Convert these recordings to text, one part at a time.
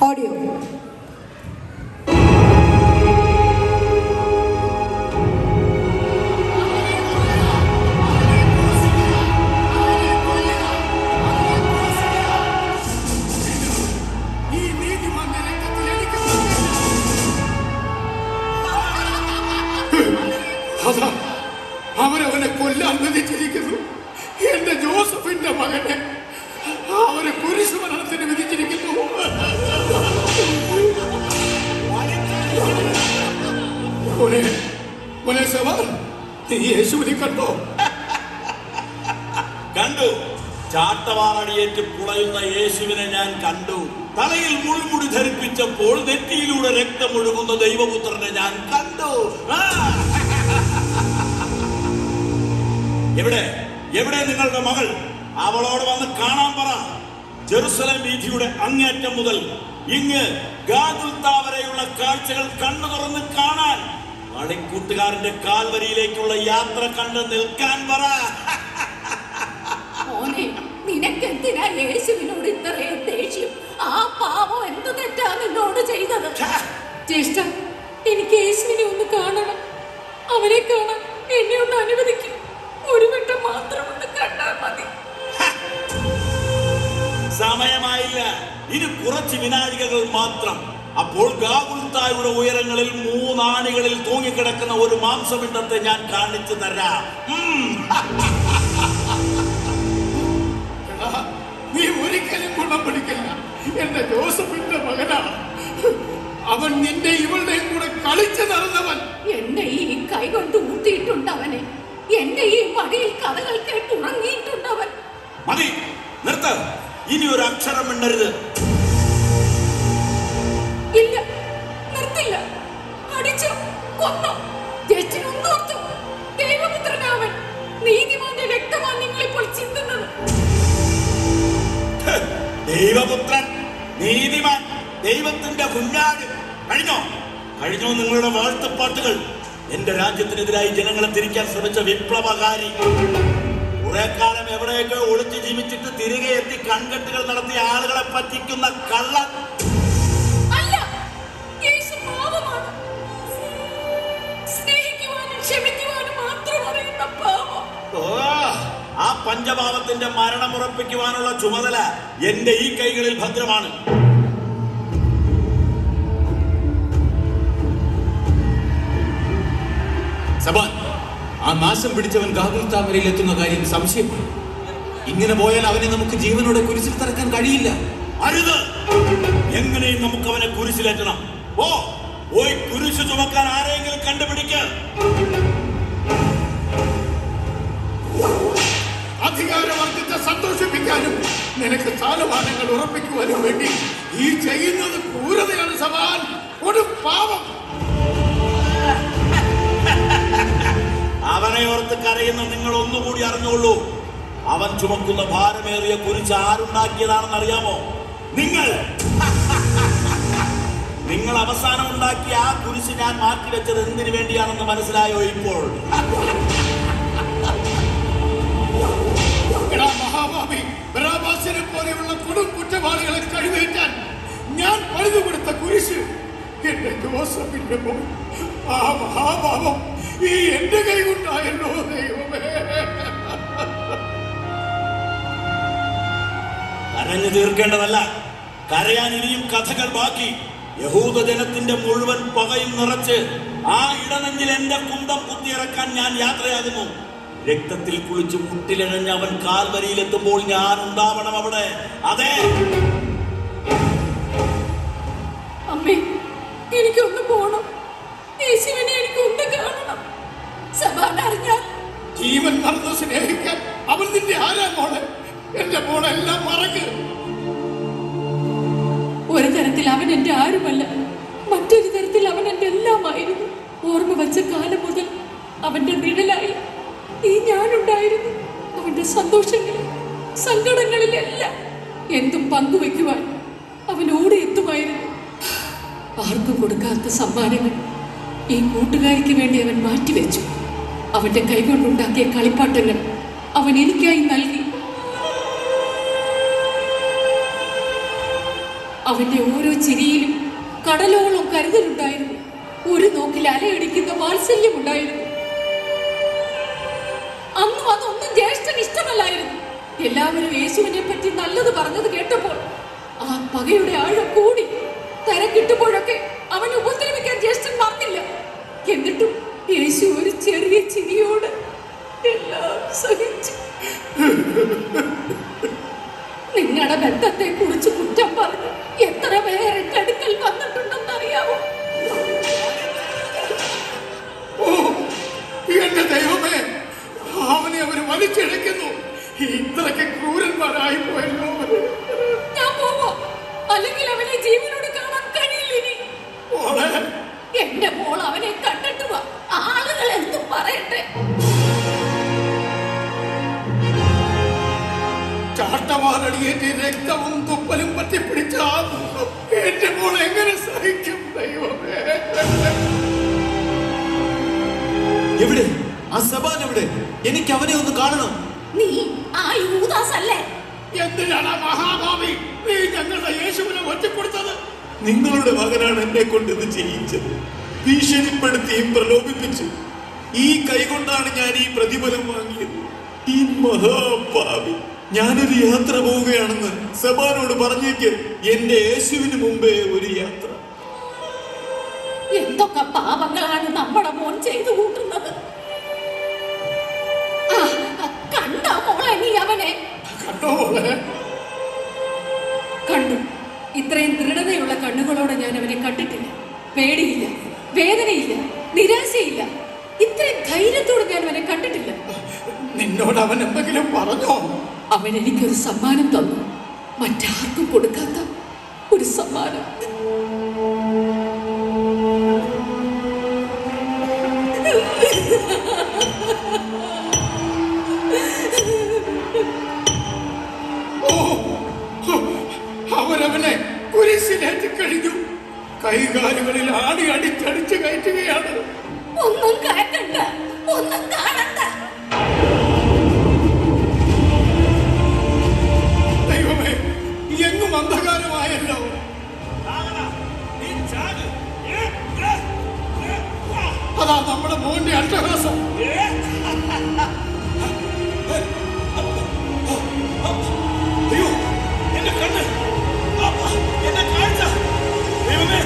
Audio. അവരവനെ കൊല്ലാൻ വിധിച്ചിരിക്കുന്നു. എന്റെ ജോസഫിന്റെ മകനെ അവരെ കുരിശുമരണത്തിന് വിധിച്ചിരിക്കുന്നു. നീ യേശുവിനെ കണ്ടോ? കണ്ടു. ചാട്ടവാറടിയേറ്റ് പുളയുന്ന യേശുവിനെ ഞാൻ കണ്ടു. തലയിൽ മുൾമുടി ധരിപ്പിച്ചപ്പോൾ നെറ്റിയിലൂടെ രക്തമൊഴുകുന്ന ദൈവപുത്രനെ ഞാൻ കണ്ടു. എവിടെ എവിടെ നിങ്ങളുടെ മകൾ? അവളോട് വന്ന് കാണാൻ പറ. ജെറുസലേം വീഥിയുടെ അങ്ങേറ്റം മുതൽ ഇങ്ങ് ഗാഗുൽത്ത വരെയുള്ള കാഴ്ചകൾ കണ്ണു തുറന്ന് കാണാൻ, കളിക്കൂട്ടുകാരന്റെ കാൽവരിയിലേക്കുള്ള യാത്ര കണ്ട് നിൽക്കാൻ പറ. നിനക്കെന്തിനാ യേശുവിനോട് ഇത്രയും ദേഷ്യം? ആ പാവം എന്ത് തെറ്റാ നിന്നോട് ചെയ്തത്? ജ്യേഷ്ഠ, എനിക്ക് യേശുവിനെ ഒന്ന് കാണണം. അവനെ കാണാൻ എന്നെ ഒന്ന് അനുവദിക്കും. ഒരു വട്ടം മാത്രം ഒന്ന് കണ്ടാൽ മതി. സമയമായില്ല, ഇനി കുറച്ച് വിനാഴികകൾ മാത്രം. അപ്പോൾ ഗാഗുൽത്തായുടെ ഉയരങ്ങളിൽ 3 ആണികളിൽ തൂങ്ങിക്കിടക്കുന്ന ഒരു മാംസപിണ്ഡത്തെ ഞാൻ കാണിച്ചു തരാം. നീ ഒരിക്കലും ഗുണം പിടിക്കില്ല. എന്റെ ജോസഫിന്റെ മകനാ അവൻ. നിന്റെ ഇവളുടെയും കൂടെ കളിച്ചു നടന്നവൻ. എന്നെ ഈ കൈ കൊണ്ട് ഊട്ടിയിട്ടുണ്ടവനെ. എന്റെ ഈ മടിയിൽ കഥകൾ കേട്ടുറങ്ങിയിട്ടുണ്ടവൻ. മതി, നിർത്ത്. ഇനി ഒരു അക്ഷരം മിണ്ടരുത്. ഇല്ല, നിർത്തില്ല. അടിച്ചു, കൊന്നു. ജ്യേഷ്ഠനൊന്നോർത്തു. ദൈവപുത്രനാവൻ, നീതിമാന്റെ രക്തമാണ് നിങ്ങളിപ്പോൾ ചിന്തുന്നത്. ദൈവപുത്രൻ, നീതിമാൻ, ദൈവത്തിന്റെ കുഞ്ഞാട്. കഴിഞ്ഞോ കഴിഞ്ഞോ നിങ്ങളുടെ വാഴ്ത്തപ്പാട്ടുകൾ? എന്റെ രാജ്യത്തിനെതിരായി ജനങ്ങളെ തിരിക്കാൻ ശ്രമിച്ച വിപ്ലവകാരി, കുറെ കാലം എവിടെയൊക്കെ ഒളിച്ചു ജീവിച്ചിട്ട് തിരികെ എത്തി കൺകെട്ടുകൾ നടത്തിയ ആളുകളെ പറ്റിക്കുന്ന കള്ളൻ. അല്ല, യേശു പാവമാണ്. സ്നേഹിക്കുവാനും ക്ഷമിക്കുവാനും മാത്രം അറിയുന്ന പാവം. ആ പഞ്ചപാവത്തിന്റെ മരണമുറപ്പിക്കുവാനുള്ള ചുമതല എന്റെ ഈ കൈകളിൽ ഭദ്രമാണ്. സബാൻ, ആ നാശം പിടിച്ചവൻ ഗാഗുൽത്ത വരയിൽ എത്തുന്ന കാര്യം സംശയമാണ്. ഇങ്ങനെ പോയാൽ അവനെ നമുക്ക് ജീവനോടെ കുരിശിൽ തറക്കാൻ കഴിയില്ല. അരുത്! എങ്ങനെയും നമുക്ക് അവനെ കുരിശിലേറ്റണം. പോയി കുരിശ് ചുമക്കാൻ ആരെങ്കിലും കണ്ടുപിടിക്ക. അധികാരവർഗത്തെ സന്തോഷിപ്പിക്കാനും നിനക്ക് സ്ഥാനമാനങ്ങൾ ഉറപ്പിക്കുവാനും വേണ്ടി ഈ ചെയ്യുന്നത് ക്രൂരതയാണ് സബാൻ. ഒരു പാവം. അവനെ ഓർത്ത് കരയുന്ന നിങ്ങൾ ഒന്നുകൂടി അറിഞ്ഞോളൂ. അവൻ ചുമക്കുന്ന ഭാരമേറിയ കുരിശ് ആരുണ്ടാക്കിയതാണെന്ന് അറിയാമോ? നിങ്ങൾ അവസാനം ഉണ്ടാക്കിയ ആ കുരിശ് ഞാൻ മാറ്റിവെച്ചത് എന്തിനു വേണ്ടിയാണെന്ന് മനസ്സിലായോ ഇപ്പോൾ? മഹാഭാവി ബറാബാസിനെ പോലെയുള്ള കൊടും കുറ്റവാളികളെ കഴിവേറ്റാൻ ഞാൻ പണിതു കൊടുത്ത കുരിശ് എന്റെ ജോസഫിന്റെ മോൻ. ആ മഹാഭാവം ഈ എന്റെ കൈ കൊണ്ടായല്ലോ ദൈവമേ. കരഞ്ഞു തീർക്കേണ്ടതല്ല, കരയാൻ ഇനിയും കഥകൾ ബാക്കി. യഹൂദ ജനത്തിന്റെ മുഴുവൻ പകയും നിറച്ച് ആ ഇടനെഞ്ചിൽ എന്റെ കുന്തം കുത്തിയിറക്കാൻ ഞാൻ യാത്രയാകുന്നു. രക്തത്തിൽ കുളിച്ച് മുട്ടിലിഴഞ്ഞ് അവൻ കാൽവരിയിലെത്തുമ്പോൾ ഞാൻ ഉണ്ടാവണം അവിടെ. അതെ, അമ്മേ, എനിക്കൊന്ന് പോണം. യേശുവിനെ എനിക്കൊന്ന് കാണണം. സബാൻ അറിഞ്ഞാൽ ജീവൻ മറന്ന് സ്നേഹിക്കാൻ അവൻ നിന്റെ ആരാ മോളെ? എന്റെ മോളെല്ലാം മറക്ക്. ഒരു തരത്തിൽ അവൻ എന്റെ ആരുമല്ല, മറ്റൊരു തരത്തിൽ അവൻ എന്റെ എല്ലാമായിരുന്നു. ഓർമ്മ വെച്ച കാലം മുതൽ അവന്റെ നിഴലായി ഈ ഞാനുണ്ടായിരുന്നു. അവന്റെ സന്തോഷങ്ങളിൽ സങ്കടങ്ങളിലെല്ലാം എന്തും പങ്കുവെക്കുവാൻ അവൻ ഓടി എത്തുമായിരുന്നു. ആർക്കും കൊടുക്കാത്ത സമ്മാനങ്ങൾ ഈ കൂട്ടുകാരിക്ക് വേണ്ടി അവൻ മാറ്റിവെച്ചു. അവന്റെ കൈകൊണ്ടുണ്ടാക്കിയ കളിപ്പാട്ടങ്ങൾ അവൻ എനിക്കായി നൽകി. അവന്റെ ഓരോ ചിരിയിലും കടലോളം കരുതലുണ്ടായിരുന്നു. ഒരു നോക്കിൽ അലയടിക്കുന്ന വാത്സല്യമുണ്ടായിരുന്നു. അന്നും അതൊന്നും ജ്യേഷ്ഠന് ഇഷ്ടമല്ലായിരുന്നു. എല്ലാവരും യേശുവിനെ പറ്റി നല്ലത് പറഞ്ഞത് കേട്ടപ്പോൾ ആ പകയുടെ ആഴം കൂടി. തിരക്കിട്ടുമ്പോഴൊക്കെ അവനെ ഉപദ്രവിക്കാൻ ജ്യേഷ്ഠൻ മറന്നില്ല. എന്നിട്ടും യേശു ഒരു ചെറിയ ചിരിയോട് എല്ലാം സഹിച്ചു. നിങ്ങളുടെ ബന്ധത്തെ കുറിച്ച് കുറ്റം പറഞ്ഞു എത്ര പേരെ അടുക്കൽ വന്നിട്ടുണ്ടെന്നറിയാവോ? ഓ എന്റെ ദൈവമേ, അവനെ അവര് വലിച്ചെടുക്കുന്നു. ഇത്രയ്ക്ക് ക്രൂരന്മാരായി പോയല്ലോ. ഞാൻ പോവോ? അല്ലെങ്കിൽ അവനെ ജീവനോട് കാണാൻ കഴിയില്ല ഇനി. എന്റെ മോൾ അവനെ കണ്ടിട്ട് വാ. ആളുകൾ എന്തും പറയട്ടെ. ചാട്ടവാറടിയേറ്റ് രക്തവും തുപ്പലും പറ്റിപ്പിടിച്ച ആ മുഖം എന്റെ മോൾ എങ്ങനെ സഹിക്കും ദൈവമേ? എവിടെ ആ സബാൻ? എവിടെ? എനിക്ക് അവനെ ഒന്ന് കാണണം. നീ ആ യൂദാസ് അല്ലേ? എന്തിനാണ് ആ മഹാഭാവി നീ ഞങ്ങളുടെ യേശുവിനെ ഒറ്റപ്പെടുത്തത്? നിങ്ങളുടെ മകനാണ് എന്നെ കൊണ്ട് ഇത് ചെയ്യിച്ചത്. ഭീഷണിപ്പെടുത്തിയും പ്രലോഭിപ്പിച്ചു. ഈ കൈകൊണ്ടാണ് ഞാൻ ഈ പ്രതിഫലം വാങ്ങിയത്. ഈ മഹാപാവി. ഞാനൊരു യാത്ര പോവുകയാണെന്ന് സബാനോട് പറഞ്ഞേക്ക്. എന്റെ യേശുവിന് മുമ്പേ ഒരു യാത്ര. എന്തൊക്കെ പാപങ്ങളാണ് നമ്മുടെ മോൻ ചെയ്തു കൂട്ടുന്നത്. കണ്ടോ മോളെ നീ അവനെ? കണ്ടോ മോളെ? കണ്ടു. ഇത്രയും ദൃഢതയുള്ള കണ്ണുകളോടെ ഞാൻ അവനെ കണ്ടിട്ടില്ല. പേടിയില്ല, വേദനയില്ല, നിരാശയില്ല. ഇത്രയും ധൈര്യത്തോടെ ഞാൻ അവനെ കണ്ടിട്ടില്ല. നിന്നോട് അവൻ എന്തെങ്കിലും പറഞ്ഞോ? അവൻ എനിക്കൊരു സമ്മാനം തന്നു. മറ്റാർക്കും കൊടുക്കാത്ത ഒരു സമ്മാനം. അവരവനെ കുരിശിലേറ്റ് കഴിഞ്ഞു. കൈകാലുകളിൽ ആടി അടിച്ചടിച്ച് കയറ്റുകയാണ്. ഒന്നും കേൾക്കണ്ട, ഒന്നും കാണണ്ട. ദൈവമേ, എങ്ങും അന്ധകാരമായല്ലോ. അതാ നമ്മുടെ മോന്റെ അട്ടഹാസം. അയ്യോ, എന്റെ കണ്ണ്, എന്റെ കാഴ്ച. ദൈവമേ,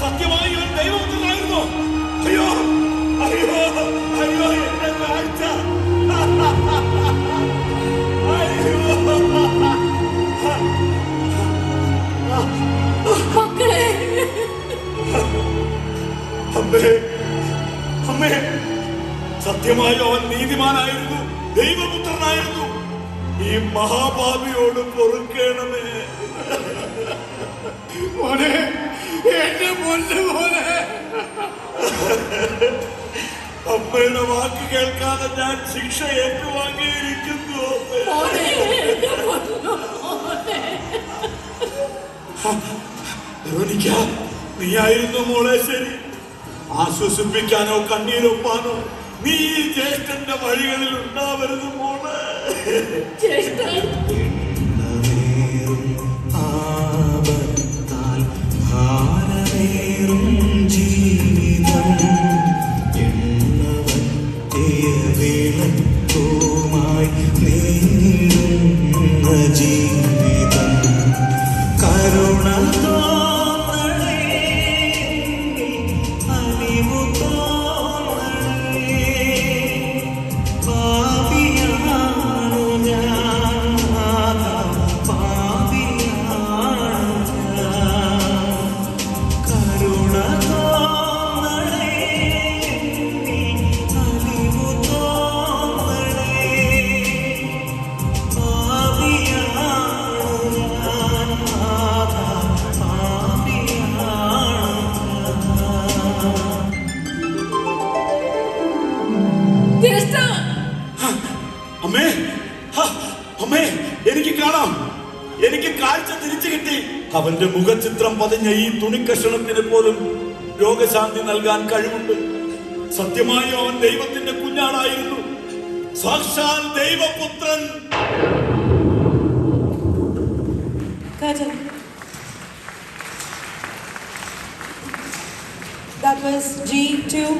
സത്യമായി ഇവൻ ദൈവപുത്രനായിരുന്നു. അയ്യോ അയ്യോ അയ്യോ, എന്റെ കാഴ്ച. മക്കളെ, അമ്മേ, അമ്മേ, സത്യമായും അവൻ നീതിമാനായിരുന്നു, ദൈവപുത്രനായിരുന്നു. ഈ മഹാപാപിയോട് പൊറുക്കേണമേ. മോനെ, എന്റെ പൊന്നു മോനെ. അമ്മയുടെ വാക്ക് കേൾക്കാതെ ഞാൻ ശിക്ഷ ഏറ്റുവാങ്ങിയിരിക്കുന്നു. മോനെ, എന്റെ പൊന്നു മോനെ. വെറോനിക്ക, നീയായിരുന്നു മോളെ ശരി. ആശ്വസിപ്പിക്കാനോ കണ്ണീരൊപ്പാനോ നീ ഈ ജ്യേഷ്ഠന്റെ വഴികളിൽ ഉണ്ടാവരുത് മോളെ. ജ്യേഷ്ഠൻ, ആപത്താൽ ഭാരമേറും ജീവിതം എണ്ണവറ്റിയ വിളക്കുമായി നീളുന്ന ജീവിതം കരുണ തോന്നണേ, അലിവു തോന്നണേ. പാപിയാണു ഞാൻ, പാപിയാണു ഞാൻ. കരുണ തോന്നണേ, അലിവു തോന്നണേ. പാപിയാണു ഞാൻ, ജ്യേഷ്ഠ, അമ്മേ, അമ്മേ, എനിക്ക് കാണാം. എനിക്ക് കാഴ്ച തിരിച്ചു കിട്ടി. അവന്റെ മുഖചിത്രം പതിഞ്ഞ ഈ തുണിക്കഷണത്തിന് പോലും രോഗശാന്തി നൽകാൻ കഴിവുണ്ട്. സത്യമായും അവൻ ദൈവത്തിന്റെ കുഞ്ഞാടായിരുന്നു, സാക്ഷാൽ ദൈവപുത്രൻ. Kajal, That was G2.